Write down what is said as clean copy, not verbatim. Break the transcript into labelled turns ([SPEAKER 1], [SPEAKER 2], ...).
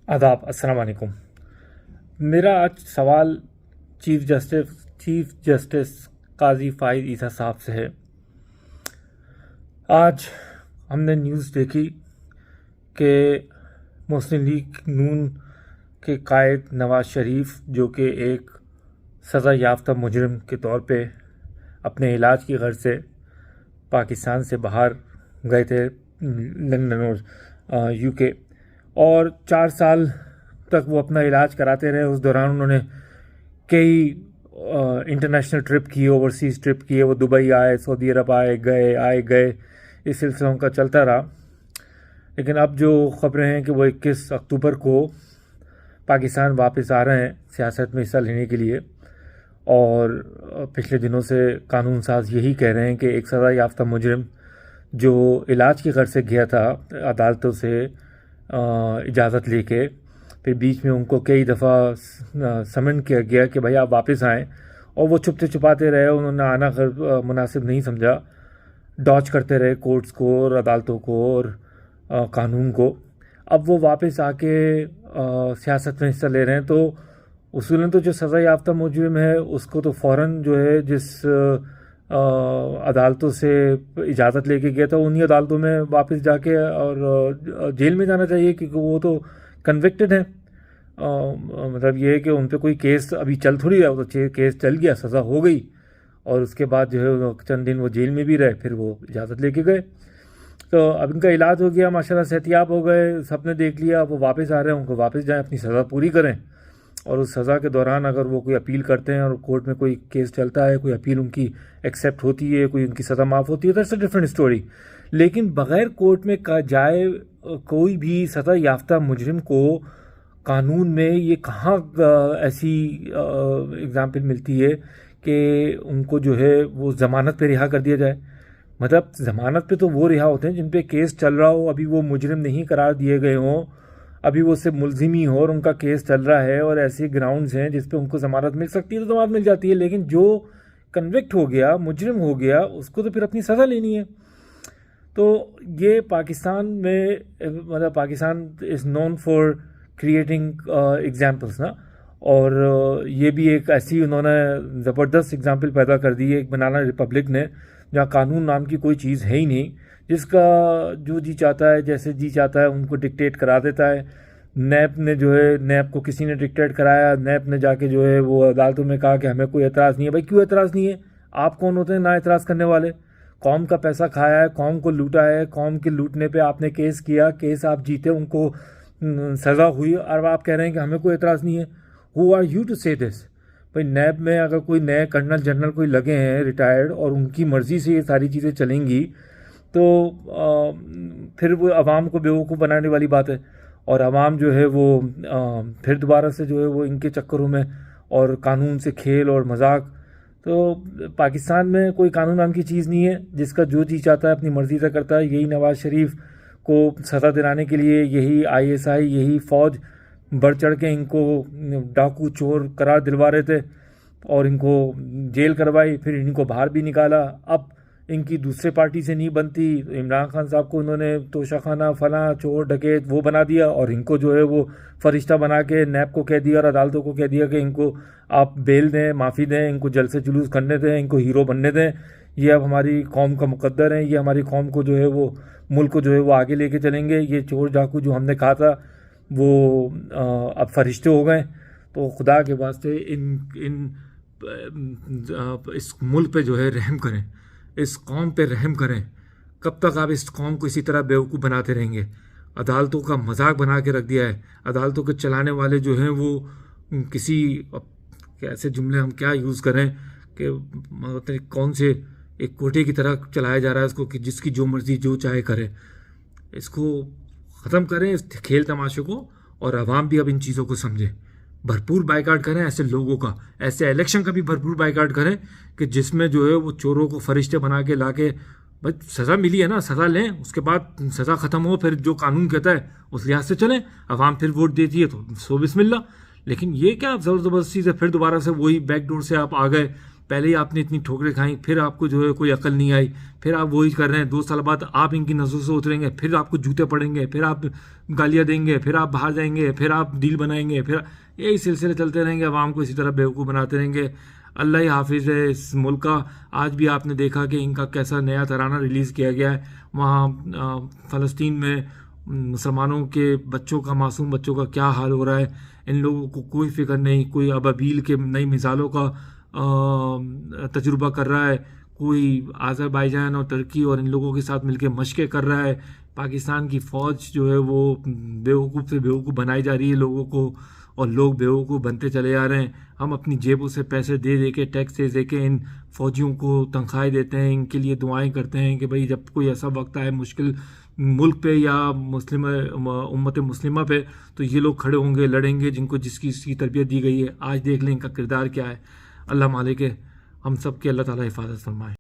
[SPEAKER 1] आदाब अस्सलाम वालेकुम। मेरा आज सवाल चीफ जस्टिस काजी फ़ाइज़ ईसा साहब से है। आज हमने न्यूज़ देखी कि मुस्लिम लीग नून के कायद नवाज शरीफ, जो कि एक सज़ा याफ्ता मुजरिम के तौर पे अपने इलाज की गर्ज से पाकिस्तान से बाहर गए थे, लंदन और यूके, और 4 साल तक वो अपना इलाज कराते रहे। उस दौरान उन्होंने कई इंटरनेशनल ट्रिप किए, ओवरसीज़ ट्रिप किए। वो दुबई आए, सऊदी अरब आए गए, इस सिलसिला उनका चलता रहा। लेकिन अब जो ख़बरें हैं कि वो 21 अक्टूबर को पाकिस्तान वापस आ रहे हैं सियासत में हिस्सा लेने के लिए, और पिछले दिनों से कानून साज यही कह रहे हैं कि एक सज़ा याफ्ता मुजरिम जो इलाज की गर्ज से गया था अदालतों से इजाज़त लेके, फिर बीच में उनको कई दफ़ा समन किया गया कि भाई आप वापस आएँ, और वो छुपते छुपाते रहे। उन्होंने आना मुनासिब नहीं समझा, डॉच करते रहे कोर्ट्स को और अदालतों को और कानून को। अब वो वापस आके सियासत में हिस्सा ले रहे हैं, तो उसूलन तो जो सज़ा याफ्ता मुजरिम है उसको तो फ़ौरन जो है जिस अदालतों से इजाज़त लेके गया था उन्हीं अदालतों में वापस जाके और जेल में जाना चाहिए, क्योंकि वो तो कन्विक्टेड है। मतलब ये है कि उन पर कोई केस अभी चल थोड़ी रहा, वो तो केस चल गया, सज़ा हो गई, और उसके बाद जो है चंद दिन वो जेल में भी रहे, फिर वो इजाज़त लेके गए। तो अब इनका इलाज हो गया, माशाल्लाह सेहतियाब हो गए, सबने देख लिया, वो वापस आ रहे हैं। उनको वापस जाएं, अपनी सज़ा पूरी करें, और उस सज़ा के दौरान अगर वो कोई अपील करते हैं और कोर्ट में कोई केस चलता है, कोई अपील उनकी एक्सेप्ट होती है, कोई उनकी सज़ा माफ़ होती है, दैट्स अ डिफरेंट स्टोरी। लेकिन बग़ैर कोर्ट में जाए कोई भी सज़ा याफ्ता मुजरिम को कानून में ये कहाँ ऐसी एग्ज़ाम्पल मिलती है कि उनको जो है वो ज़मानत पे रिहा कर दिया जाए। मतलब ज़मानत पे तो वो रिहा होते हैं जिन पे केस चल रहा हो, अभी वो मुजरिम नहीं करार दिए गए हों, अभी वो सिर्फ मुलजिम ही हो और उनका केस चल रहा है, और ऐसे ग्राउंड्स हैं जिस पे उनको ज़मानत मिल सकती है तो ज़मानत मिल जाती है। लेकिन जो कन्विक्ट हो गया, मुजरिम हो गया, उसको तो फिर अपनी सज़ा लेनी है। तो ये पाकिस्तान में, मतलब Pakistan is known for creating examples ना, और ये भी एक ऐसी उन्होंने ज़बरदस्त एग्जाम्पल पैदा कर दी है एक बनाना रिपब्लिक ने, जहाँ कानून नाम की कोई चीज़ है ही नहीं, जिसका जो जी चाहता है, जैसे जी चाहता है उनको डिक्टेट करा देता है। नैब ने जो है, नैब को किसी ने डिक्टेट कराया, नैब ने जाके जो है वो अदालतों में कहा कि हमें कोई एतराज़ नहीं है। भाई क्यों एतराज़ नहीं है? आप कौन होते हैं ना एतराज़ करने वाले? कौम का पैसा खाया है, कौम को लूटा है, कौम के लूटने पे आपने केस किया, केस आप जीते, उनको सज़ा हुई, और आप कह रहे हैं कि हमें कोई एतराज़ नहीं है। हु आर यू टू से दिस? भाई नैब में अगर कोई नए कर्नल जनरल कोई लगे हैं रिटायर्ड, और उनकी मर्ज़ी से ये सारी चीज़ें चलेंगी, तो फिर वो आवाम को बेवकूफ़ बनाने वाली बात है, और आवाम जो है वो फिर दोबारा से जो है वो इनके चक्करों में और कानून से खेल और मजाक। तो पाकिस्तान में कोई कानून नाम की चीज़ नहीं है, जिसका जो जी चाहता है अपनी मर्ज़ी से करता है। यही नवाज़ शरीफ को सज़ा दिलाने के लिए यही ISI, यही फ़ौज बढ़ चढ़ के इनको डाकू चोर करार दिलवा रहे थे, और इनको जेल करवाई, फिर इनको बाहर भी निकाला। अब इनकी दूसरे पार्टी से नहीं बनती, इमरान खान साहब को इन्होंने तोशाखाना फला चोर डकैत वो बना दिया, और इनको जो है वो फरिश्ता बना के नैब को कह दिया और अदालतों को कह दिया कि इनको आप बेल दें, माफ़ी दें, इनको जल से जुलूस करने दें, इनको हीरो बनने दें, ये अब हमारी कौम का मुकद्दर हैं, ये हमारी कौम को जो है वो, मुल्क को जो है वो आगे लेके चलेंगे। ये चोर डाकू जो हमने कहा था वो अब फरिश्ते हो गए। तो खुदा के वास्ते इस मुल्क पे जो है रहम करें, इस कौम पे रहम करें। कब तक आप इस कौम को इसी तरह बेवकूफ़ बनाते रहेंगे? अदालतों का मजाक बना के रख दिया है। अदालतों के चलाने वाले जो हैं वो किसी, ऐसे जुमले हम क्या यूज़ करें कि मतलब कौन से एक कोटे की तरह चलाया जा रहा है इसको, कि जिसकी जो मर्ज़ी जो चाहे करे। इसको ख़त्म करें, इस खेल तमाशे को, और आवाम भी अब इन चीज़ों को समझे। भरपूर बाइकाट करें ऐसे लोगों का, ऐसे इलेक्शन का भी भरपूर बाइकाट करें कि जिसमें जो है वो चोरों को फरिश्ते बना के ला के, भाई सज़ा मिली है ना, सज़ा लें, उसके बाद सज़ा ख़त्म हो, फिर जो कानून कहता है उस लिहाज से चलें। आवाम फिर वोट देती है तो सो बिस्मिल्लाह। लेकिन ये क्या आप ज़बरदस्ती से फिर दोबारा से वही बैकडोर से आप आ गए पहले ही आपने इतनी ठोकरें खाई, फिर आपको जो है कोई अकल नहीं आई, फिर आप वही कर रहे हैं। 2 साल बाद आप इनकी नज़रों से उतरेंगे, फिर आपको जूते पड़ेंगे, फिर आप गालियाँ देंगे, फिर आप बाहर जाएंगे, फिर आप डील बनाएंगे, फिर यही सिलसिले चलते रहेंगे। आवाम को इसी तरह बेवकूफ़ बनाते रहेंगे। अल्लाह ही हाफिज़ है इस मुल्क का। आज भी आपने देखा कि इनका कैसा नया तराना रिलीज़ किया गया है। वहाँ फ़लस्तीन में मुसलमानों के बच्चों का, मासूम बच्चों का क्या हाल हो रहा है। इन लोगों को कोई फ़िक्र नहीं, कोई अबाबील के नई मिसालों का तजुर्बा कर रहा है, कोई आज़रबाईजान और तुर्की और इन लोगों के साथ मिलकर मशक़ें कर रहा है। पाकिस्तान की फ़ौज जो है वो बेवकूफ़ से बेवकूफ़ बनाई जा रही है लोगों को, और लोग बेवकूफ़ बनते चले जा रहे हैं। हम अपनी जेबों से पैसे दे दे के, टैक्स दे के इन फ़ौजियों को तनख्वाहें देते हैं, इनके लिए दुआएं करते हैं कि भाई जब कोई ऐसा वक्त आए मुश्किल मुल्क पे या मुस्लिम उम्मत मुस्लिमा पे, तो ये लोग खड़े होंगे, लड़ेंगे, जिनको जिसकी तरबियत दी गई है। आज देख लें इनका किरदार क्या है। अल्लाह मालिक है, हम सब के अल्लाह ताला हिफाजत फरमाए।